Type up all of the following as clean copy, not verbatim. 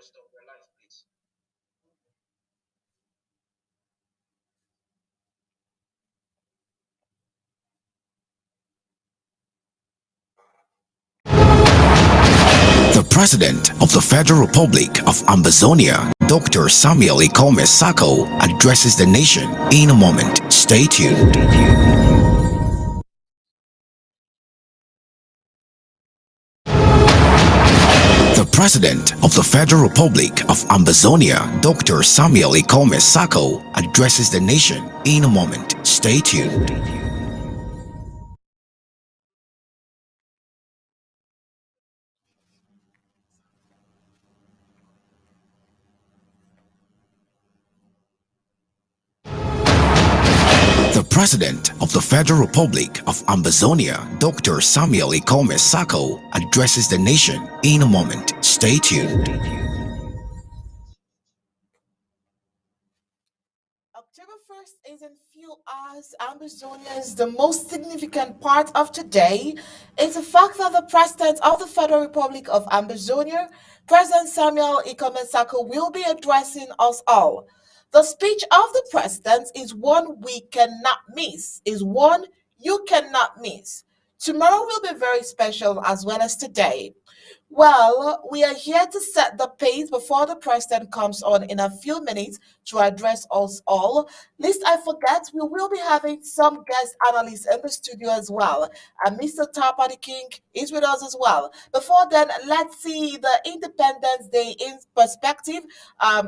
The President of the Federal Republic of Amazonia, Dr. Samuel Ikome Sako, addresses the nation in a moment. Stay tuned. The President of the Federal Republic of Amazonia, Dr. Samuel Ikome Sako, addresses the nation in a moment. Stay tuned. The President of the Federal Republic of Amazonia, Dr. Samuel Ikome Sako, addresses the nation in a moment. Stay tuned. October 1st is in few hours. Amazonians, the most significant part of today is the fact that the President of the Federal Republic of Amazonia, President Samuel Ikome Sako, will be addressing us all. The speech of the President is one we cannot miss, is one you cannot miss. Tomorrow will be very special as well as today. Well, we are here to set the pace before the President comes on in a few minutes to address us all. Lest I forget, we will be having some guest analysts in the studio as well. And Mr. Tapadi King is with us as well. Before then, let's see the Independence Day in perspective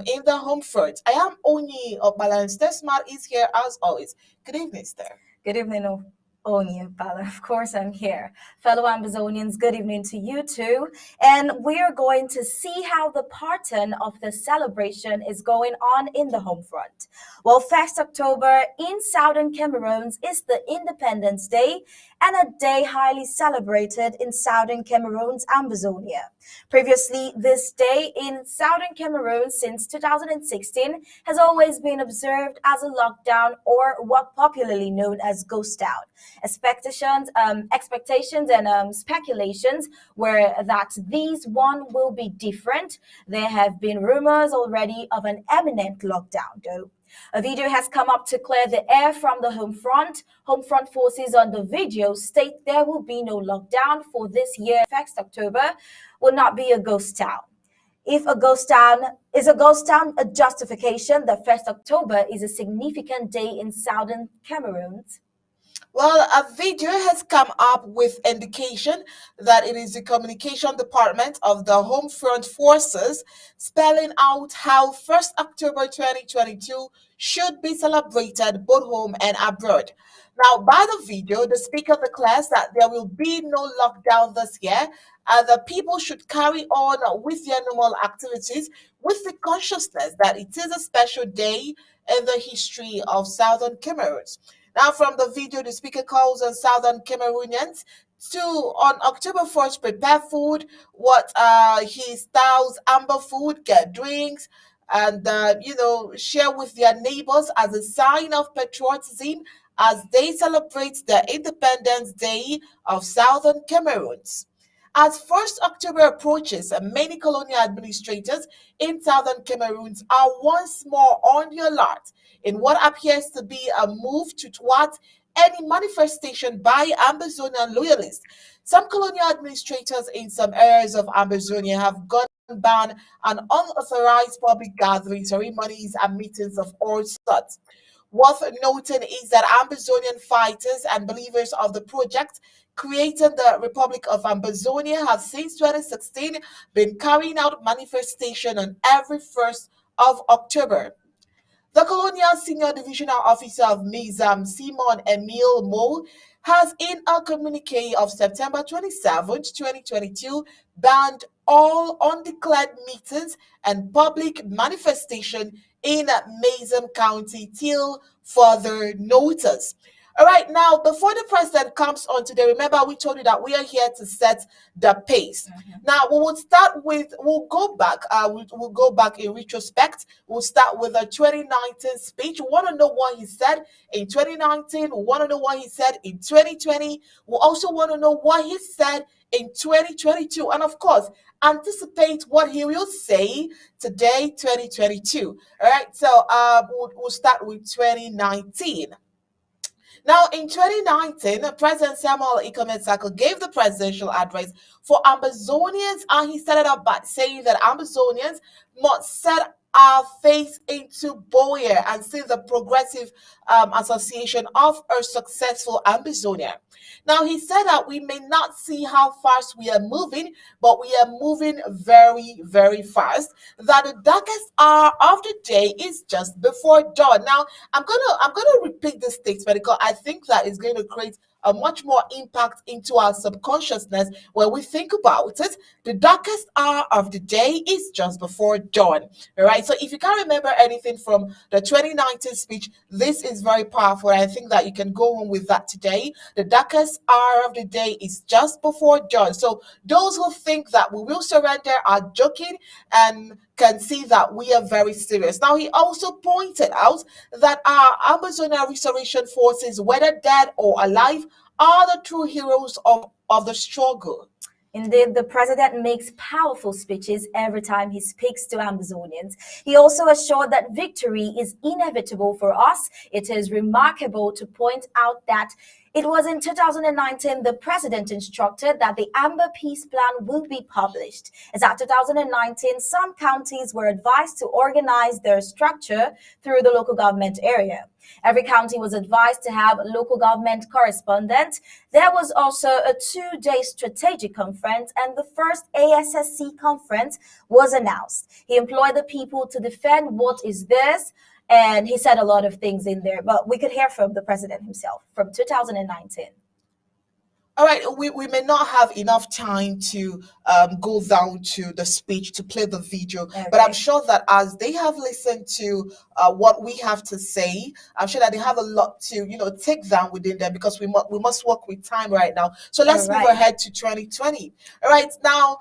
in the home front. I am Oni of Balance. Smart is here as always. Good evening, sir. Good evening, Oni Bala. Of course, I'm here. Fellow Amazonians, good evening to you too. And we're going to see how the pattern of the celebration is going on in the home front. Well, 1st October in Southern Cameroon is the Independence Day and a day highly celebrated in Southern Cameroon's Amazonia. Previously, this day in Southern Cameroon since 2016 has always been observed as a lockdown or what popularly known as ghost town. Expectations and speculations were that these one will be different. There have been rumors already of an imminent lockdown, though. A video has come up to clear the air from the home front. Home front forces on the video state there will be no lockdown for this year. 1st October will not be a ghost town. If a ghost town is a justification, the 1st October is a significant day in Southern Cameroon. Well, a video has come up with indication that it is the communication department of the Home Front Forces spelling out how 1st October 2022 should be celebrated both home and abroad. Now, by the video, the speaker declares that there will be no lockdown this year and the people should carry on with their normal activities with the consciousness that it is a special day in the history of Southern Cameroon. Now, from the video, the speaker calls on Southern Cameroonians to, on October 1st, prepare food, what he styles amber food, get drinks, and, share with their neighbors as a sign of patriotism as they celebrate the Independence Day of Southern Cameroon. As 1st October approaches, many colonial administrators in Southern Cameroon are once more on the alert in what appears to be a move to thwart any manifestation by Amazonian loyalists. Some colonial administrators in some areas of Amazonia have gone ban on unauthorized public gatherings, ceremonies, and meetings of all sorts. Worth noting is that Amazonian fighters and believers of the project creating the Republic of Amazonia have since 2016 been carrying out manifestation on every 1st of October. The Colonial Senior Divisional Officer of MIZAM, Simon Emile Mo, has in a communique of September 27, 2022, banned all undeclared meetings and public manifestation in Mason County till further notice. All right, now, before the president comes on today, remember we told you that we are here to set the pace. Now, we'll go back in retrospect. We'll start with the 2019 speech. We want to know what he said in 2019. We want to know what he said in 2020. We also want to know what he said in 2022. And of course, anticipate what he will say today, 2022. All right, so we'll start with 2019. Now, in 2019, President Samuel Ikome Sako gave the presidential address for Ambazonians, and he started out by saying that Ambazonians must set our face into Boyer and see the progressive association of a successful Ambazonia. Now, he said that we may not see how fast we are moving, but we are moving very, very fast. That the darkest hour of the day is just before dawn. Now, I'm gonna repeat this statement because I think that is going to create a much more impact into our subconsciousness when we think about it. The darkest hour of the day is just before dawn. All right. So if you can't remember anything from the 2019 speech, this is very powerful. I think that you can go home with that today. The darkest hour of the day is just before dawn. So those who think that we will surrender are joking and can see that we are very serious. Now, he also pointed out that our Amazonia Restoration Forces, whether dead or alive, are the true heroes of the struggle. Indeed, the president makes powerful speeches every time he speaks to Amazonians. He also assured that victory is inevitable for us. It is remarkable to point out that it was in 2019 the president instructed that the Amber Peace Plan will be published. As at 2019, some counties were advised to organize their structure through the local government area. Every county was advised to have a local government correspondent. There was also a 2-day strategic conference, and the first ASSC conference was announced. He employed the people to defend what is theirs, and he said a lot of things in there, but we could hear from the president himself from 2019. All right, we may not have enough time to go down to the speech to play the video, but I'm sure that as they have listened to what we have to say, I'm sure that they have a lot to take down within them because we must work with time right now. So let's move ahead to 2020. All right, now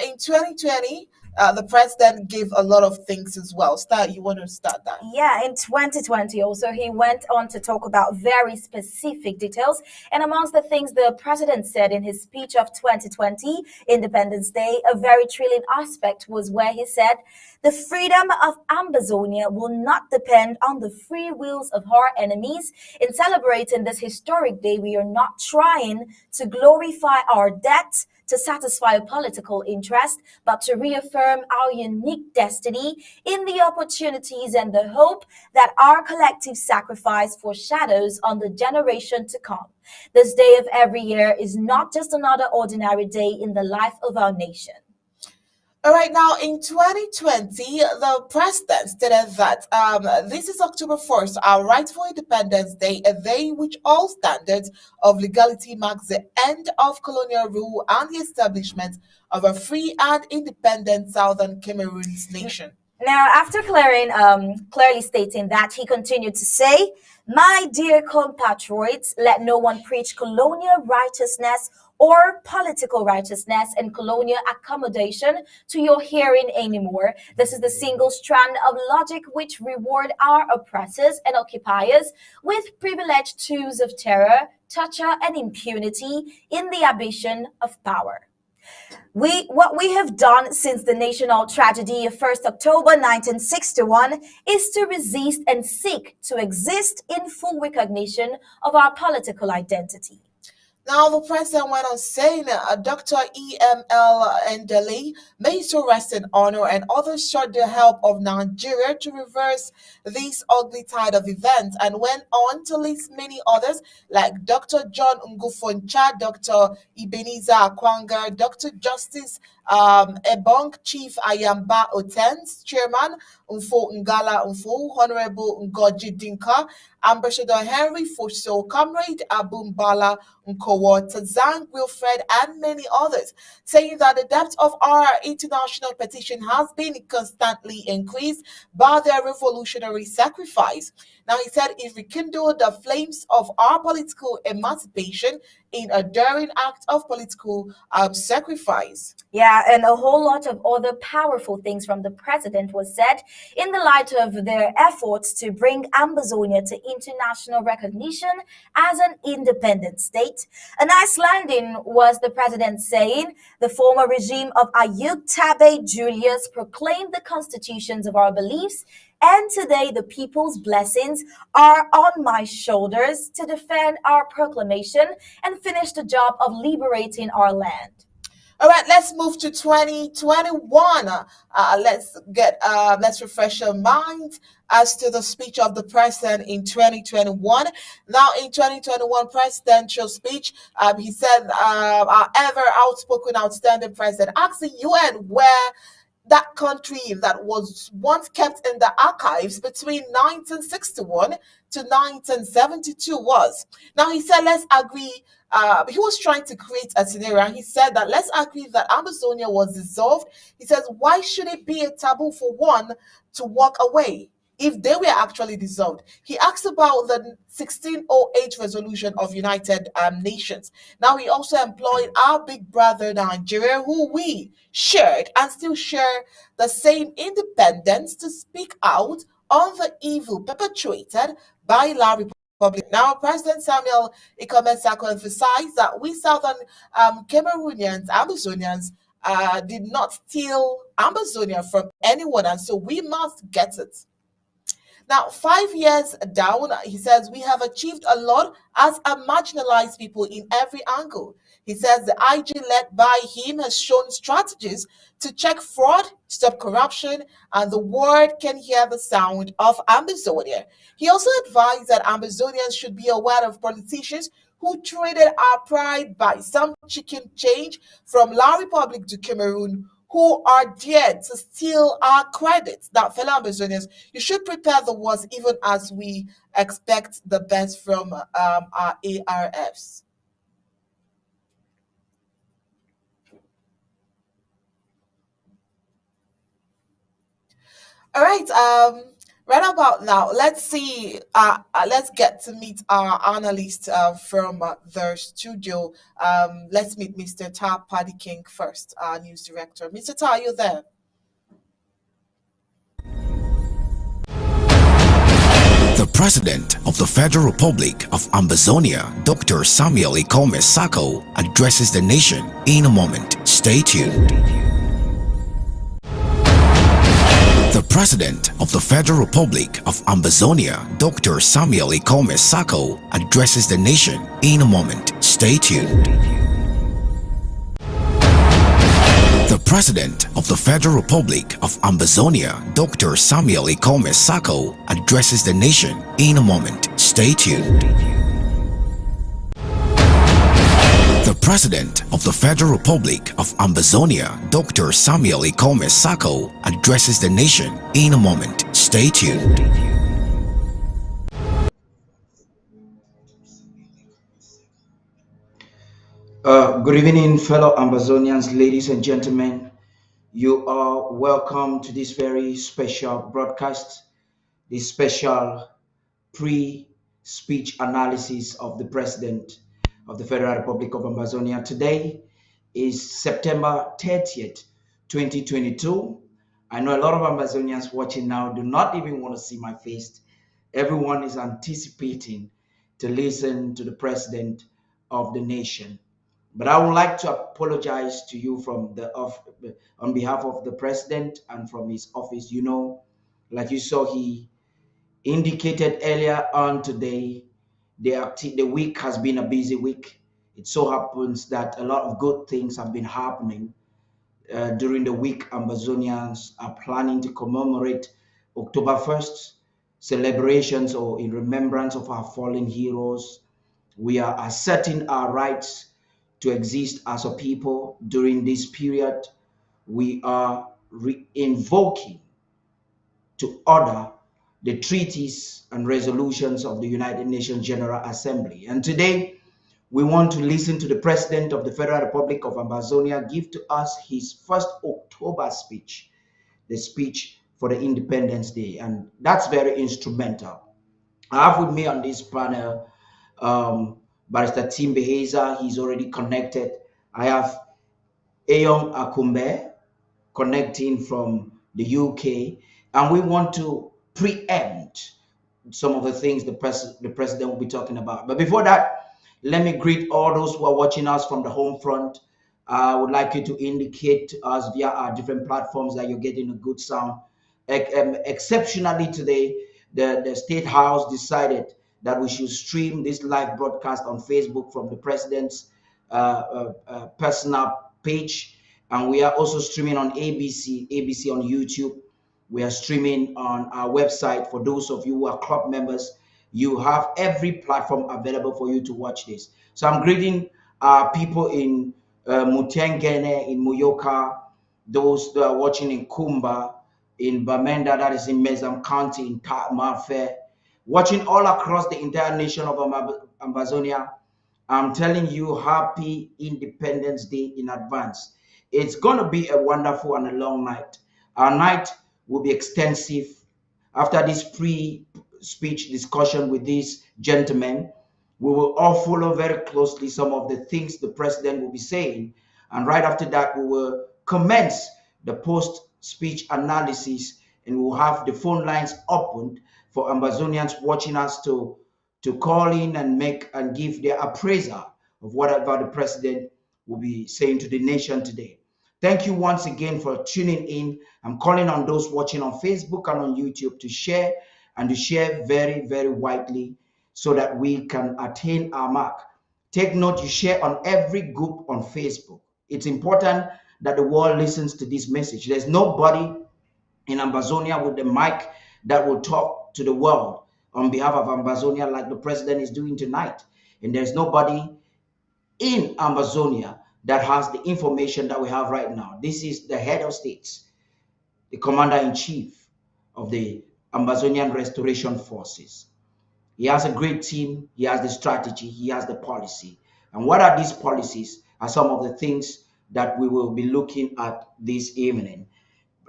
in 2020. The president gave a lot of things as well. You want to start that? Yeah, in 2020 also, he went on to talk about very specific details. And amongst the things the president said in his speech of 2020, Independence Day, a very thrilling aspect was where he said, the freedom of Ambazonia will not depend on the free wills of our enemies. In celebrating this historic day, we are not trying to glorify our debt to satisfy a political interest, but to reaffirm our unique destiny in the opportunities and the hope that our collective sacrifice foreshadows on the generation to come. This day of every year is not just another ordinary day in the life of our nation. All right, now in 2020, the president stated that this is October 1st, our rightful Independence Day, a day which all standards of legality marks the end of colonial rule and the establishment of a free and independent Southern Cameroonese nation. Now, after clearly stating that, he continued to say, my dear compatriots, let no one preach colonial righteousness or political righteousness and colonial accommodation to your hearing anymore. This is the single strand of logic which reward our oppressors and occupiers with privileged tools of terror, torture, and impunity in the ambition of power. What we have done since the national tragedy of 1st October 1961 is to resist and seek to exist in full recognition of our political identity. Now, the president went on saying Dr. E.M.L. Ndeli, may so rest in honor, and others sought the help of Nigeria to reverse this ugly tide of events, and went on to list many others like Dr. John Ngufoncha, Dr. Ebenezer Akwanga, Dr. Justice Ebong, Chief Ayamba Otens, Chairman Mfo Ngala Mfo, Honorable Ngoji Dinka, Ambassador Henry Foso, Comrade Abumbala Nkowo, Tazang Wilfred, and many others, saying that the depth of our international petition has been constantly increased by their revolutionary sacrifice. Now, he said, if we kindle the flames of our political emancipation in a daring act of political sacrifice. Yeah, and a whole lot of other powerful things from the president was said in the light of their efforts to bring Ambazonia to international recognition as an independent state. A nice landing was the president saying the former regime of Ayub Tabe Julius proclaimed the constitutions of our beliefs, and today the people's blessings are on my shoulders to defend our proclamation and finish the job of liberating our land. All right, let's move to 2021. Let's refresh our minds as to the speech of the president in 2021. Now, in 2021 presidential speech, he said, "Our ever outspoken, outstanding president asked the UN where that country that was once kept in the archives between 1961 to 1972 was." Now he said, let's agree. He was trying to create a scenario. He said that let's agree that Amazonia was dissolved. He says, why should it be a taboo for one to walk away if they were actually dissolved? He asked about the 1608 resolution of United Nations. Now he also employed our big brother Nigeria, who we shared and still share the same independence, to speak out on the evil perpetrated by La Republic. Now, President Samuel Ikome Sako emphasized that we Southern Cameroonians, Amazonians, did not steal Amazonia from anyone, and so we must get it. Now, 5 years down, he says, we have achieved a lot as a marginalized people in every angle. He says the IG led by him has shown strategies to check fraud, stop corruption, and the world can hear the sound of Amazonia. He also advised that Amazonians should be aware of politicians who traded our pride by some chicken change from La Republic to Cameroon, who are dared to steal our credits. Now, fellow Amazonians, you should prepare the worst even as we expect the best from our ARFs. All right, right about now, let's get to meet our analyst from the studio. Let's meet Mr. Ta Paddy King first, our news director. Mr. Ta, are you there? The President of the Federal Republic of Ambazonia, Dr. Samuel Ikome Sako, addresses the nation in a moment. Stay tuned. The President of the Federal Republic of Ambazonia, Dr. Samuel Ikome Sako, addresses the nation in a moment. Stay tuned. The President of the Federal Republic of Ambazonia, Dr. Samuel Ikome Sako, addresses the nation in a moment. Stay tuned. The President of the Federal Republic of Ambazonia, Dr. Samuel Ikome Sako, addresses the nation in a moment. Stay tuned. Good evening, fellow Ambazonians, ladies and gentlemen. You are welcome to this very special broadcast, this special pre-speech analysis of the President of the Federal Republic of Ambazonia. Today is September 30th, 2022. I know a lot of Ambazonians watching now do not even want to see my face. Everyone is anticipating to listen to the President of the nation. But I would like to apologize to you on behalf of the president and from his office. You know, like you saw, he indicated earlier on today, the week has been a busy week. It so happens that a lot of good things have been happening during the week. Ambazonians are planning to commemorate October 1st celebrations or in remembrance of our fallen heroes. We are asserting our rights to exist as a people during this period. We are invoking to order the treaties and resolutions of the United Nations General Assembly. And today, we want to listen to the President of the Federal Republic of Ambazonia give to us his first October speech, the speech for the Independence Day. And that's very instrumental. I have with me on this panel Barrister Tim Beheza, he's already connected. I have Ayon Akumbe connecting from the UK, and we want to preempt some of the things the president will be talking about. But before that, let me greet all those who are watching us from the home front. I would like you to indicate to us via our different platforms that you're getting a good sound. Exceptionally today, the State House decided that we should stream this live broadcast on Facebook from the president's personal page, and we are also streaming on ABC on YouTube. We are streaming on our website. For those of you who are club members, you have every platform available for you to watch this. So I'm greeting people in Mutengene, in Muyoka, those that are watching in Kumba, in Bamenda, that is in Mezam County, in Mafe, watching all across the entire nation of Amazonia. I'm telling you, happy Independence Day in advance. It's going to be a wonderful and a long night. Our night will be extensive. After this pre-speech discussion with these gentlemen, we will all follow very closely some of the things the president will be saying. And right after that, we will commence the post-speech analysis, and we'll have the phone lines opened for Amazonians watching us to call in and make and give their appraisal of whatever the president will be saying to the nation today. Thank you once again for tuning in. I'm calling on those watching on Facebook and on YouTube to share, and to share very, very widely so that we can attain our mark. Take note, you share on every group on Facebook. It's important that the world listens to this message. There's nobody in Ambazonia with the mic that will talk to the world on behalf of Ambazonia like the president is doing tonight. And there's nobody in Ambazonia that has the information that we have right now. This is the head of states, the commander-in-chief of the Ambazonian Restoration Forces. He has a great team, he has the strategy, he has the policy. And what are these policies are some of the things that we will be looking at this evening.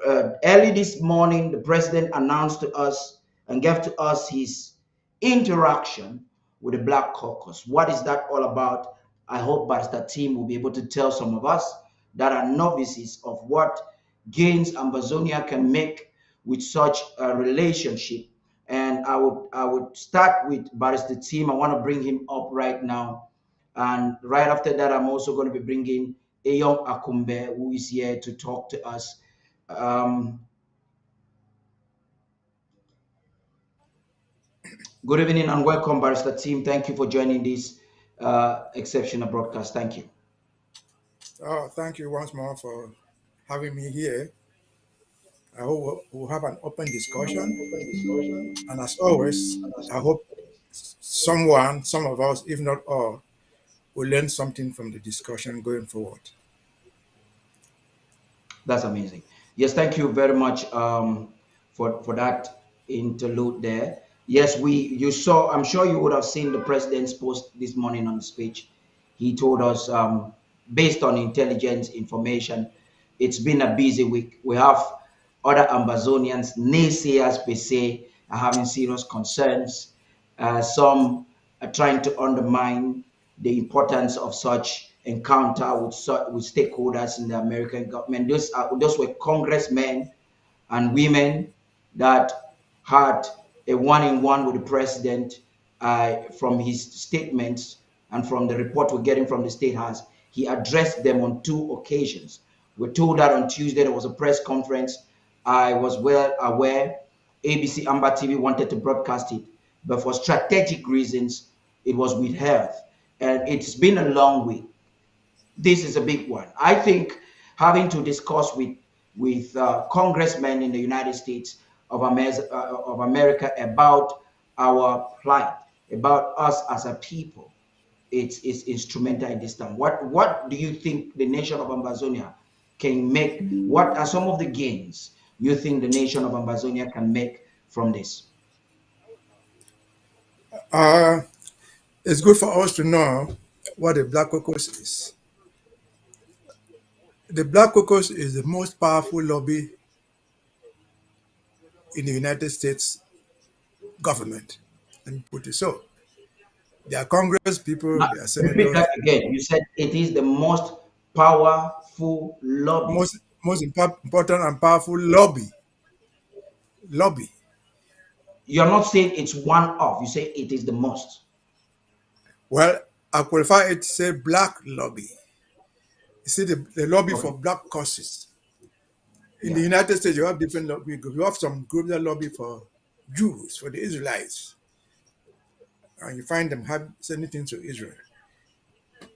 Early this morning, the president announced to us and gave to us his interaction with the Black Caucus. What is that all about? I hope Barrister Team will be able to tell some of us that are novices of what gains Ambazonia can make with such a relationship. And I would start with Barrister Team. I want to bring him up right now. And right after that, I'm also going to be bringing Ayon Akumbe, who is here to talk to us. Um, Good evening and welcome, Barrister Team. Thank you for joining this exceptional broadcast. Thank you. Oh, thank you once more for having me here. I hope we'll have an open discussion. And as always, I hope some of us, if not all, will learn something from the discussion going forward. That's amazing. Yes, thank you very much for that interlude there. Yes, you saw. I'm sure you would have seen the president's post this morning on the speech. He told us, based on intelligence information, it's been a busy week. We have other Ambazonians, naysayers per se, are having serious concerns. Some are trying to undermine the importance of such encounter with stakeholders in the American government. Those were congressmen and women that had a one-on-one with the president from his statements and from the report we're getting from the State House. He addressed them on 2 occasions. We're told that on Tuesday there was a press conference. I was well aware ABC Amber TV wanted to broadcast it, but for strategic reasons, it was withheld. And it's been a long week. This is a big one. I think having to discuss with congressmen in the United States of America about our plight, about us as a people, it's instrumental in this time. What do you think the nation of Ambazonia can make? What are some of the gains you think the nation of Ambazonia can make from this? Uh, it's good for us to know what the Black Caucus is. The Black Caucus is the most powerful lobby in the United States government. Let me put it so. There are Congress people, Now, there are repeat senators. that again. You said it is the most powerful lobby. Most important and powerful lobby. You're not saying it's one of. You say it is the most. Well, I qualify it to say black lobby. You see, the lobby Okay. for black causes. In the Yeah. United States, you have different lobby groups. You have some groups that lobby for Jews, for the Israelites, and you find them have sending things to Israel.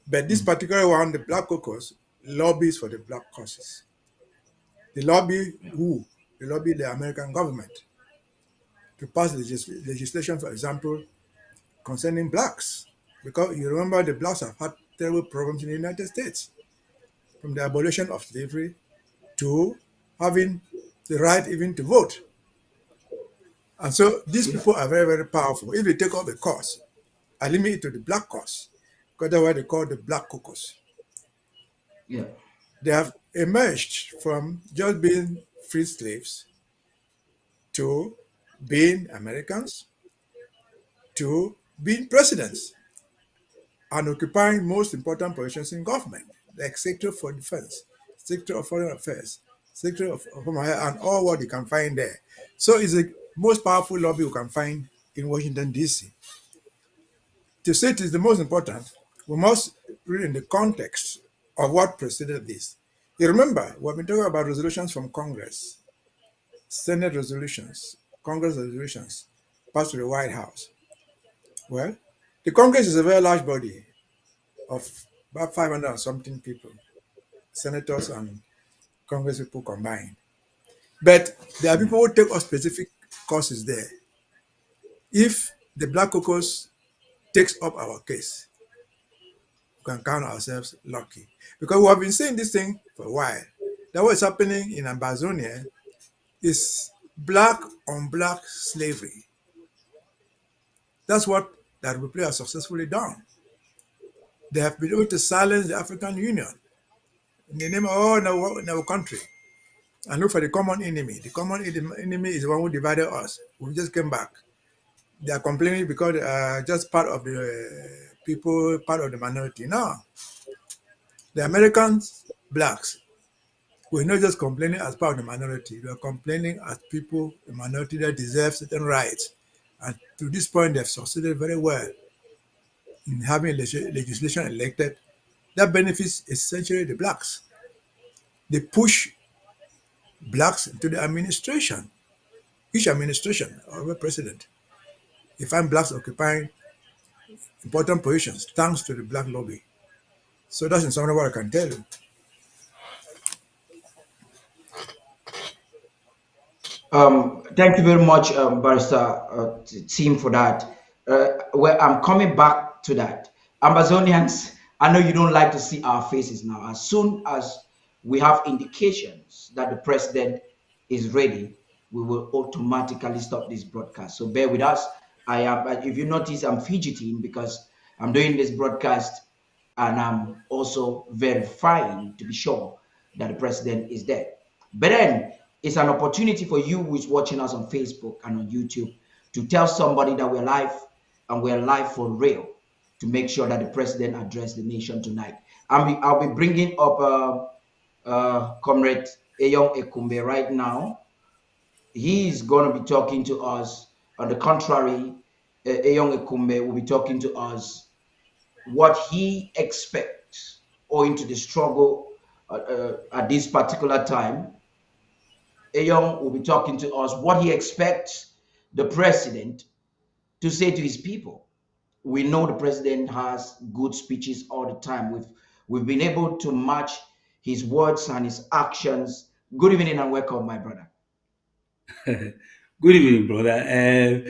But this Mm. particular one, the Black Caucus, lobbies for the black causes. They lobby Yeah. who? They lobby the American government to pass legislation, for example, concerning blacks. Because you remember the blacks have had terrible problems in the United States, from the abolition of slavery to having the right even to vote. And so these Yeah. people are very, very powerful. If they take up a cause, I limit it to the black cause, because that's what they call the Black Caucus. Yeah. They have emerged from just being free slaves to being Americans to being presidents and occupying most important positions in government, like Secretary for Defense, Secretary of Foreign Affairs, Secretary of Home Affairs, and all what you can find there. So it's the most powerful lobby you can find in Washington, D.C. To say it is the most important, we must read in the context of what preceded this. You remember, we've been talking about resolutions from Congress, Senate resolutions, Congress resolutions passed to the White House. Well, the Congress is a very large body of about 500 and something people, senators and Congress people combined. But there are Yeah. people who take up specific causes there. If the Black Caucus takes up our case, we can count ourselves lucky. Because we have been saying this thing for a while. That what's happening in Amazonia is black on black slavery. That's what that people have successfully done. They have been able to silence the African Union in the name of in our country and look for the common enemy. The common enemy is the one who divided us. We just came back. They are complaining because just part of the people, part of the minority. No, the Americans, blacks, we're not just complaining as part of the minority. We are complaining as people, a minority that deserves certain rights. And to this point, they've succeeded very well in having legislation elected that benefits essentially the blacks. They push blacks into the administration, each administration of a president. You find blacks occupying important positions thanks to the black lobby. So that's in summary what I can tell you. Thank you very much, Barrister team, for that. Well, I'm coming back to that. Amazonians, I know you don't like to see our faces now. As soon as we have indications that the president is ready, we will automatically stop this broadcast. So bear with us. I am. If you notice, I'm fidgeting because I'm doing this broadcast and I'm also verifying to be sure that the president is there. But then it's an opportunity for you who is watching us on Facebook and on YouTube to tell somebody that we're live and we're live for real to make sure that the president addressed the nation tonight. I'll be bringing up Comrade Eyong Ekumbe right now. He's going to be talking to us. On the contrary, Eyong Ekumbe will be talking to us what he expects owing to the struggle at this particular time. Eyong will be talking to us what he expects the president to say to his people. We know the president has good speeches all the time. We've been able to match his words and his actions. Good evening and welcome, my brother. Good evening, brother.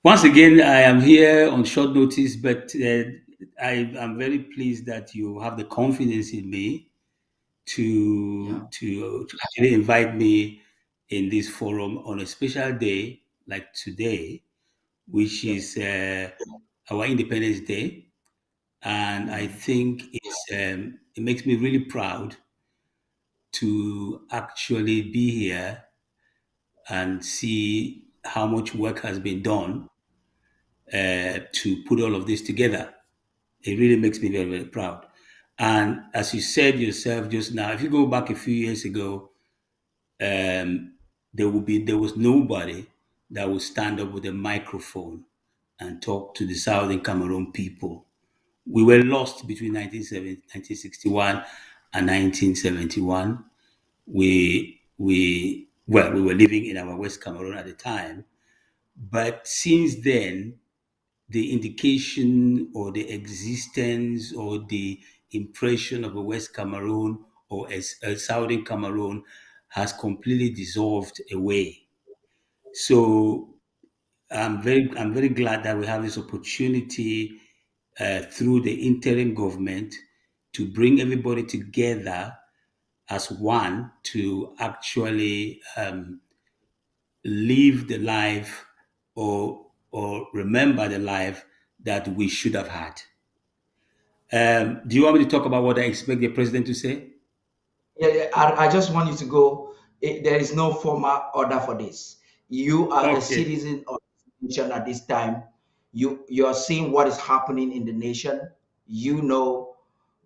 Once again, I am here on short notice, but I am very pleased that you have the confidence in me Yeah, to actually invite me in this forum on a special day like today, which yeah, is our Independence Day, and I yeah. think it makes me really proud to actually be here and see how much work has been done to put all of this together. It really makes me very, very proud. And as you said yourself just now, if you go back a few years ago, um, there was nobody that would stand up with a microphone and talk to the Southern Cameroon people. We were lost between 1961 and 1971. We were living in our West Cameroon at the time, but since then, the indication or the existence or the impression of a West Cameroon or a Southern Cameroon has completely dissolved away. So I'm very glad that we have this opportunity through the interim government to bring everybody together as one to actually live the life or remember the life that we should have had. Do you want me to talk about what I expect the president to say? I just want you to go. There is no formal order for this. You are a Okay. citizen of the nation at this time. You are seeing what is happening in the nation. You know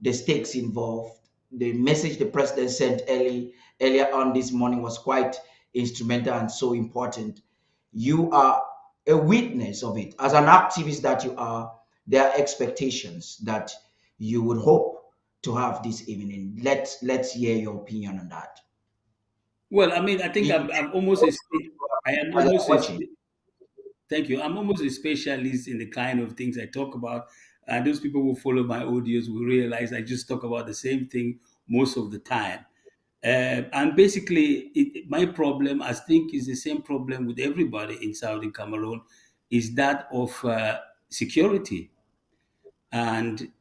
the stakes involved. The message the president sent earlier on this morning was quite instrumental and so important. You are a witness of it. As an activist that you are, there are expectations that you would hope to have this evening. Let's hear your opinion on that. Well, I mean, I think You- I'm almost I am as almost I'm watching. thank you. I'm almost a specialist in the kind of things I talk about. And those people who follow my audios will realize I just talk about the same thing most of the time. And basically, my problem, I think, is the same problem with everybody in Southern Cameroon, is that of security and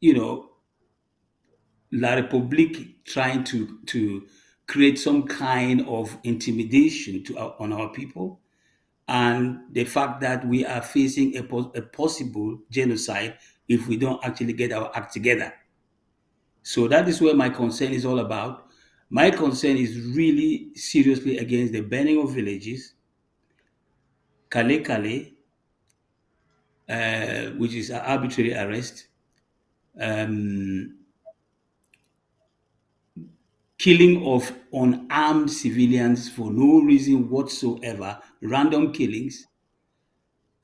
you know La Republique trying to create some kind of intimidation on our people, and the fact that we are facing a possible genocide if we don't actually get our act together. So that is where my concern is all about. My concern is really seriously against the burning of villages, Kale Kale, which is an arbitrary arrest, um, killing of unarmed civilians for no reason whatsoever, random killings,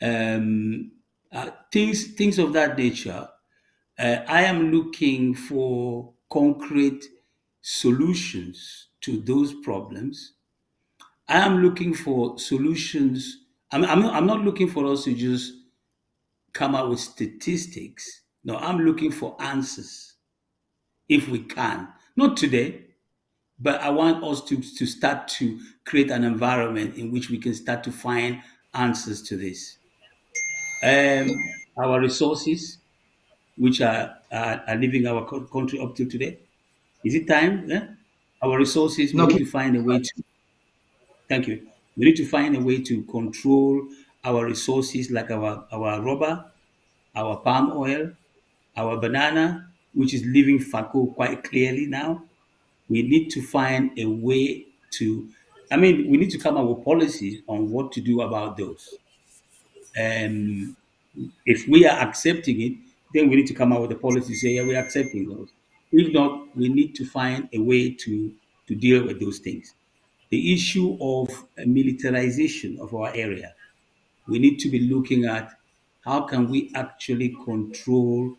um, things of that nature. I am looking for concrete solutions to those problems. I am looking for solutions. I'm not looking for us to just come out with statistics. No, I'm looking for answers if we can. Not today, but I want us to start to create an environment in which we can start to find answers to this. Our resources, which are leaving our country up till today. Is it time? Yeah? Our resources, we No, need keep to find a way to, thank you. We need to find a way to control our resources like our rubber, our palm oil, our banana, which is leaving Fako quite clearly now. We need to find a way to, we need to come up with policies on what to do about those. Um, if we are accepting it, then we need to come out with a policy say, yeah, we're accepting those. If not, we need to find a way to deal with those things. The issue of militarization of our area, we need to be looking at how can we actually control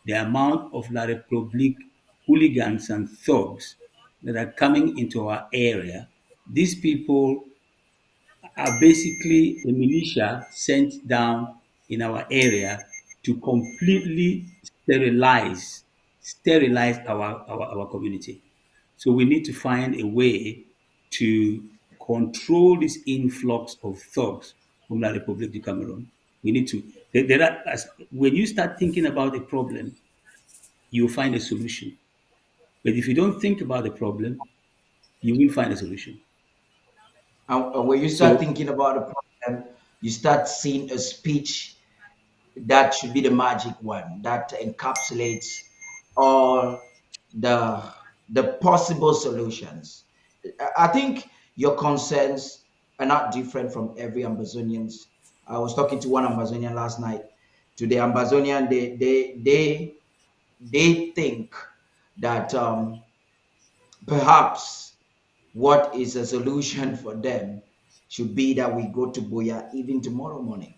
the amount of La Republique hooligans and thugs that are coming into our area. These people are basically a militia sent down in our area to completely sterilize our community. So we need to find a way to control this influx of thugs from La Republique du Cameroon. We need to, there are, when you start thinking about a problem, you will find a solution. But if you don't think about the problem, you will find a solution. and when you start So thinking about the problem, you start seeing a speech that should be the magic one that encapsulates all the possible solutions. I think your concerns are not different from every Amazonian's. I was talking to one Ambazonian last night. To the Ambazonian, they think that perhaps what is a solution for them should be that we go to Boya even tomorrow morning.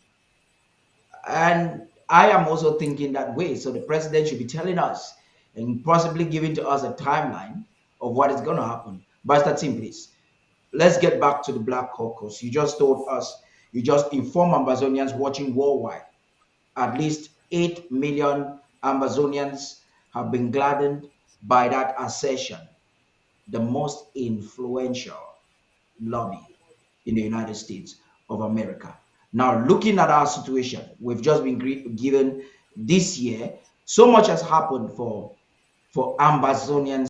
And I am also thinking that way. So the president should be telling us and possibly giving to us a timeline of what is going to happen. But Tim, please, let's get back to the Black Caucus. You just told us, you just informed Ambazonians watching worldwide. At least 8 million Ambazonians have been gladdened by that assertion, the most influential lobby in the United States of America. Now, looking at our situation, we've just been given this year, so much has happened for Ambazonians